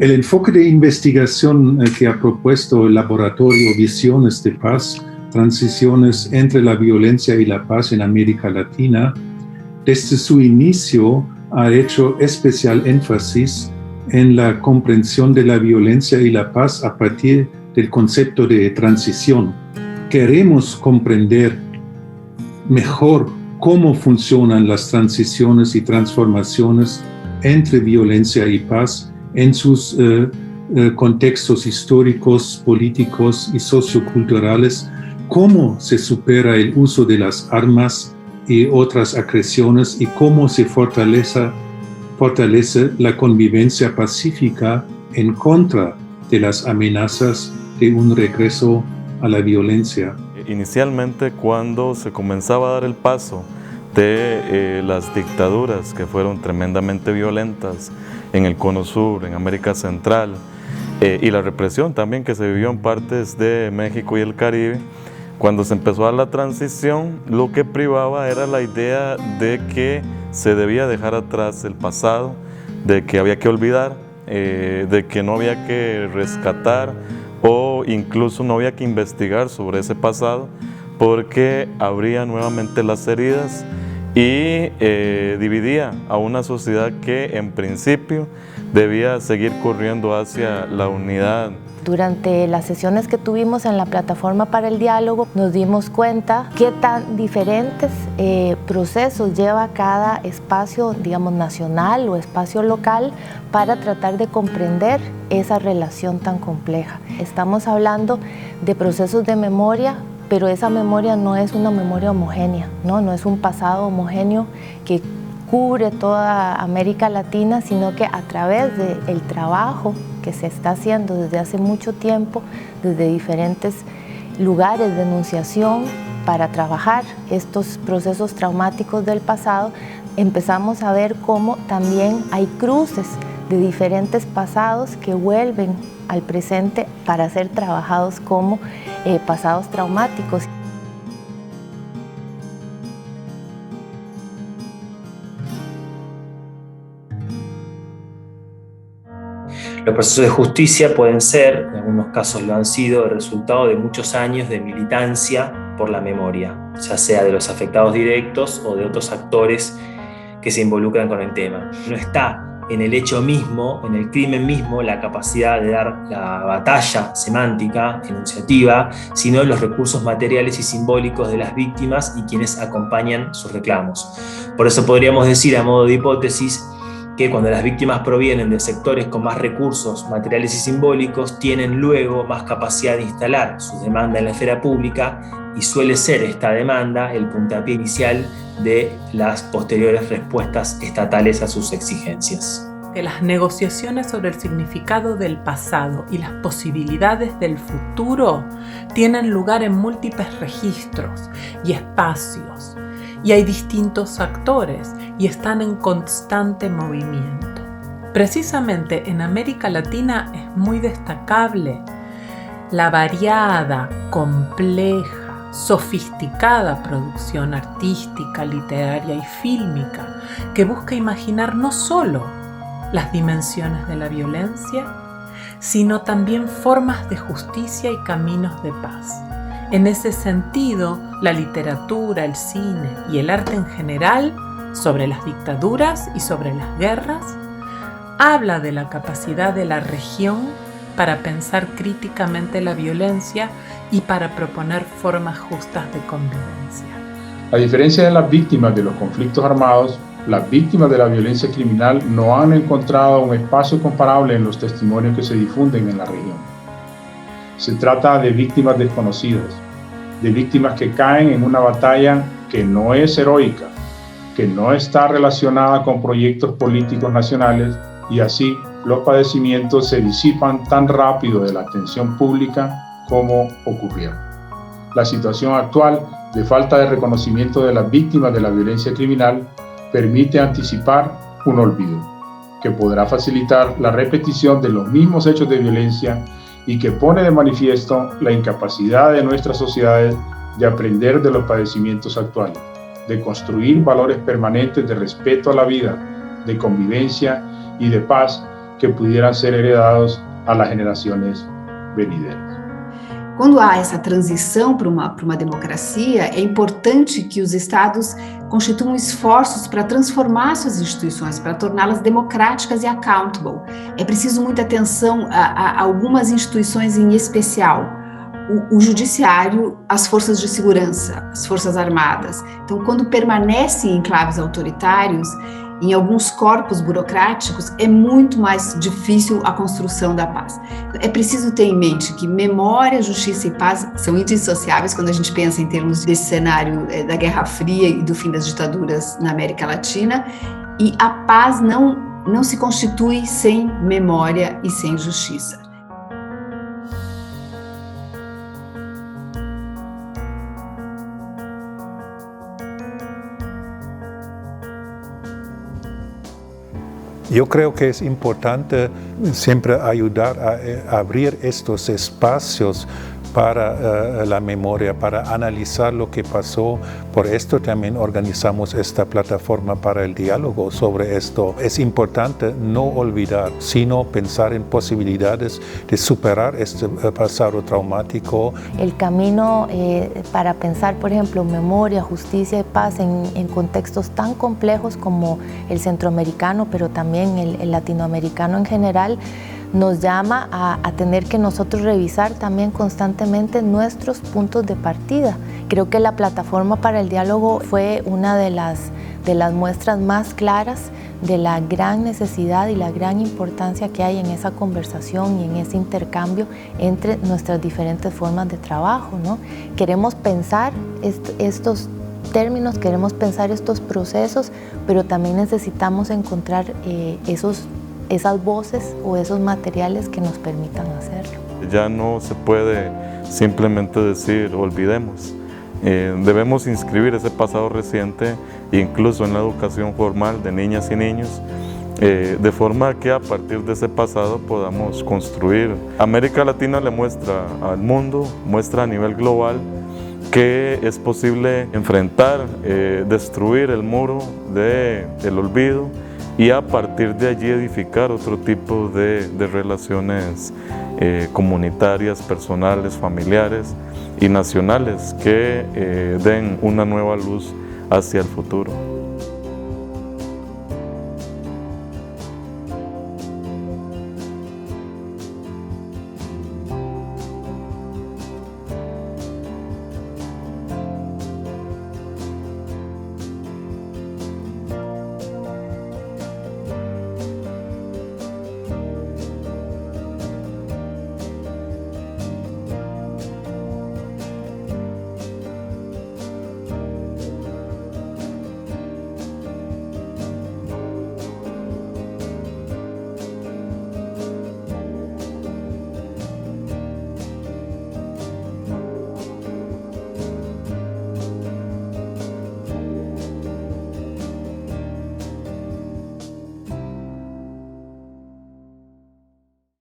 El enfoque de investigación que ha propuesto el laboratorio Visiones de Paz, Transiciones entre la Violencia y la Paz en América Latina, desde su inicio ha hecho especial énfasis en la comprensión de la violencia y la paz a partir del concepto de transición. Queremos comprender mejor cómo funcionan las transiciones y transformaciones entre violencia y paz en sus contextos históricos, políticos y socioculturales, cómo se supera el uso de las armas y otras agresiones y cómo se fortalece la convivencia pacífica en contra de las amenazas de un regreso a la violencia. Inicialmente, cuando se comenzaba a dar el paso de las dictaduras que fueron tremendamente violentas en el Cono Sur, en América Central, y la represión también que se vivió en partes de México y el Caribe, cuando se empezó a dar la transición, lo que privaba era la idea de que se debía dejar atrás el pasado, de que había que olvidar, de que no había que rescatar o incluso no había que investigar sobre ese pasado porque abría nuevamente las heridas y dividía a una sociedad que en principio debía seguir corriendo hacia la unidad. Durante las sesiones que tuvimos en la plataforma para el diálogo nos dimos cuenta qué tan diferentes procesos lleva cada espacio, digamos, nacional o espacio local para tratar de comprender esa relación tan compleja. Estamos hablando de procesos de memoria, pero esa memoria no es una memoria homogénea, no es un pasado homogéneo que cubre toda América Latina, sino que a través del trabajo que se está haciendo desde hace mucho tiempo, desde diferentes lugares de enunciación para trabajar estos procesos traumáticos del pasado, empezamos a ver cómo también hay cruces de diferentes pasados que vuelven al presente para ser trabajados como pasados traumáticos. Los procesos de justicia pueden ser, en algunos casos lo han sido, el resultado de muchos años de militancia por la memoria, ya sea de los afectados directos o de otros actores que se involucran con el tema. No está en el hecho mismo, en el crimen mismo, la capacidad de dar la batalla semántica, enunciativa, sino en los recursos materiales y simbólicos de las víctimas y quienes acompañan sus reclamos. Por eso podríamos decir, a modo de hipótesis, que cuando las víctimas provienen de sectores con más recursos materiales y simbólicos, tienen luego más capacidad de instalar su demanda en la esfera pública y suele ser esta demanda el puntapié inicial de las posteriores respuestas estatales a sus exigencias. Que las negociaciones sobre el significado del pasado y las posibilidades del futuro tienen lugar en múltiples registros y espacios, y hay distintos actores y están en constante movimiento. Precisamente en América Latina es muy destacable la variada, compleja, sofisticada producción artística, literaria y fílmica que busca imaginar no solo las dimensiones de la violencia, sino también formas de justicia y caminos de paz. En ese sentido, la literatura, el cine y el arte en general, sobre las dictaduras y sobre las guerras, habla de la capacidad de la región para pensar críticamente la violencia y para proponer formas justas de convivencia. A diferencia de las víctimas de los conflictos armados, las víctimas de la violencia criminal no han encontrado un espacio comparable en los testimonios que se difunden en la región. Se trata de víctimas desconocidas, de víctimas que caen en una batalla que no es heroica, que no está relacionada con proyectos políticos nacionales y así los padecimientos se disipan tan rápido de la atención pública como ocurrieron. La situación actual de falta de reconocimiento de las víctimas de la violencia criminal permite anticipar un olvido, que podrá facilitar la repetición de los mismos hechos de violencia y que pone de manifiesto la incapacidad de nuestras sociedades de aprender de los padecimientos actuales, de construir valores permanentes de respeto a la vida, de convivencia y de paz que pudieran ser heredados a las generaciones venideras. Quando há essa transição para uma democracia, é importante que os estados constituam esforços para transformar suas instituições, para torná-las democráticas e accountable. É preciso muita atenção a algumas instituições em especial. O judiciário, as forças de segurança, as forças armadas. Então, quando permanecem em enclaves autoritários, em alguns corpos burocráticos, é muito mais difícil a construção da paz. É preciso ter em mente que memória, justiça e paz são indissociáveis quando a gente pensa em termos desse cenário da Guerra Fria e do fim das ditaduras na América Latina, e a paz não se constitui sem memória e sem justiça. Yo creo que es importante siempre ayudar a abrir estos espacios para la memoria, para analizar lo que pasó. Por esto también organizamos esta plataforma para el diálogo sobre esto. Es importante no olvidar, sino pensar en posibilidades de superar este pasado traumático. El camino para pensar, por ejemplo, memoria, justicia y paz en contextos tan complejos como el centroamericano, pero también el latinoamericano en general, nos llama a tener que nosotros revisar también constantemente nuestros puntos de partida. Creo que la plataforma para el diálogo fue una de las muestras más claras de la gran necesidad y la gran importancia que hay en esa conversación y en ese intercambio entre nuestras diferentes formas de trabajo, ¿no? Queremos pensar estos términos, queremos pensar estos procesos, pero también necesitamos encontrar esas voces o esos materiales que nos permitan hacerlo. Ya no se puede simplemente decir olvidemos. Debemos inscribir ese pasado reciente incluso en la educación formal de niñas y niños, de forma que a partir de ese pasado podamos construir. América Latina le muestra al mundo, muestra a nivel global que es posible enfrentar, destruir el muro del olvido y a partir de allí edificar otro tipo de relaciones comunitarias, personales, familiares y nacionales que den una nueva luz hacia el futuro.